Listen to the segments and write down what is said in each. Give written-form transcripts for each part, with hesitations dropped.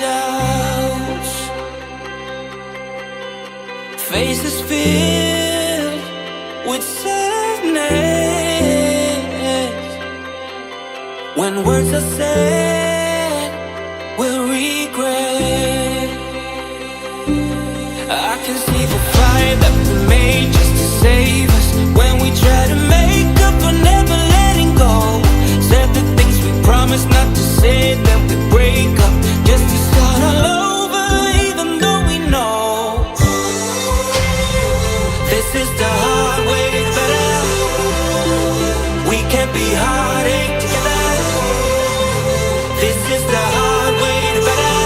doubts, faces filled with sadness. When words are said, we'll regret. I can see the fire that we made just to save us. When we try to make up for never letting go, said the things we promised not to say, then we break up just to start all over, even though we know this is the hard way better. We can't be heartache together. This is the hard way better.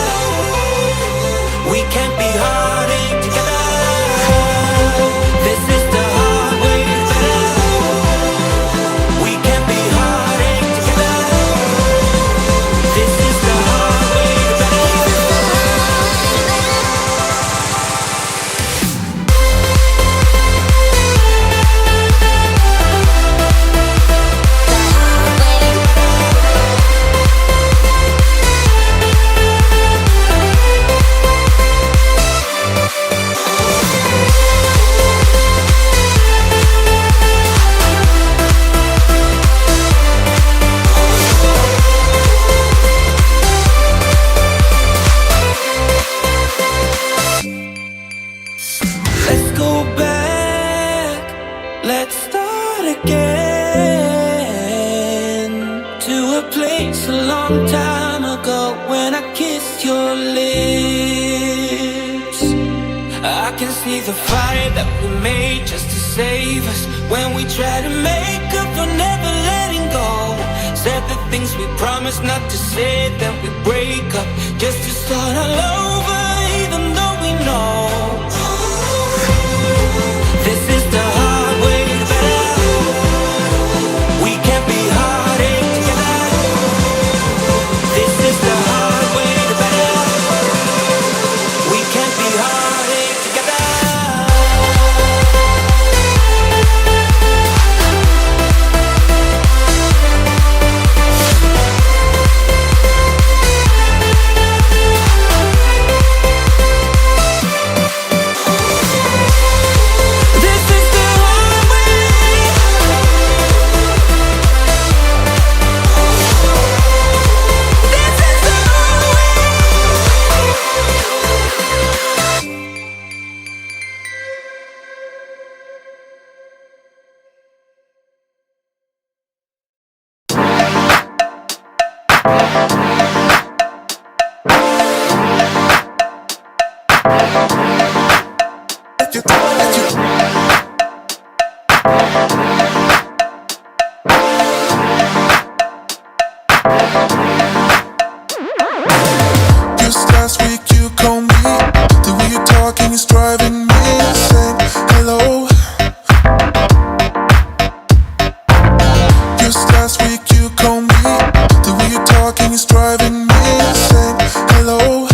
We can't be heartache together. This is the hard way better. We can't be heartache together. This is the hard way better. Let's go back, let's start again, to a place a long time ago when I kissed your lips. I can see the fire that we made just to save us. When we try to make up for never letting go, said the things we promised not to say, then we break up just to start all over, even though we know this is the hard way better. We can't be heartache together. This is the hard way better. We can't be heartache together. Just last week you called me. The way you're talking is driving me insane. Hello. Just last week you called me. The way you're talking is driving me insane. Hello.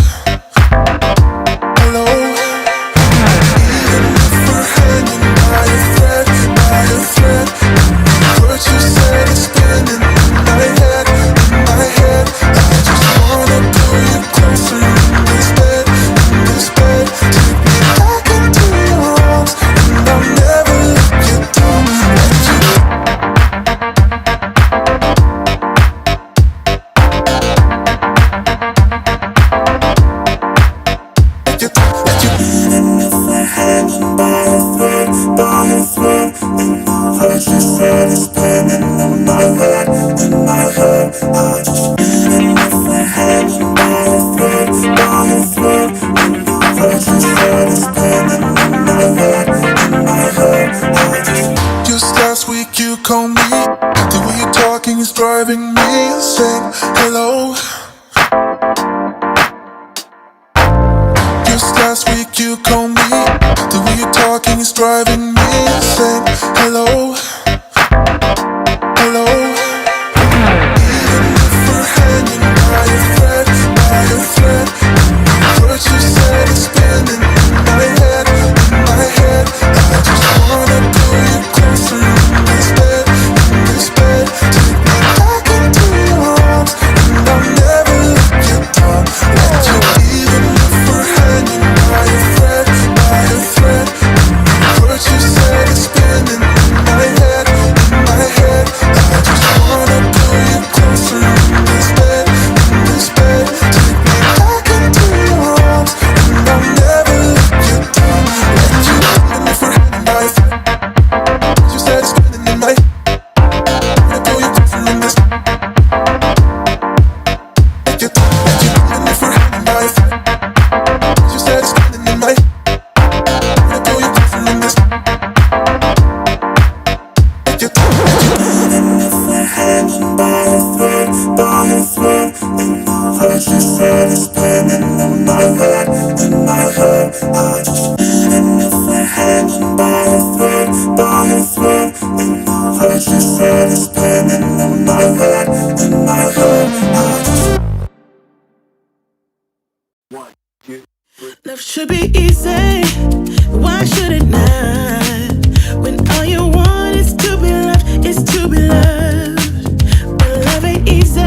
Hello. Even if we're hanging by a thread, words you said is spinning in my head, I just wanna pull you closer in this bed, take me back into your arms, and I'll never let you down. Even if we're hanging by a thread, and the words you said is spinning in my head, I just. Even if we're hanging by a thread, and the words you said is spinning in my head, I just. Just last week you called me. The way you're talking is driving me insane. Hello. Just last week you called me. The way you're talking is driving me insane. Hello. Hello. Even if we're hanging by a thread, and the words you said is spinning in my head, I just wanna pull you closer in this bed, take me back into your arms, and I'll never let you down, let you what she said is spinning in my head, in my head. I just even if we're hanging by a thread, by a thread. You know what she said is spinning in my head, in my head. I just love should be easy, why should it not? When all you want is to be loved, is to be loved. But love ain't easy,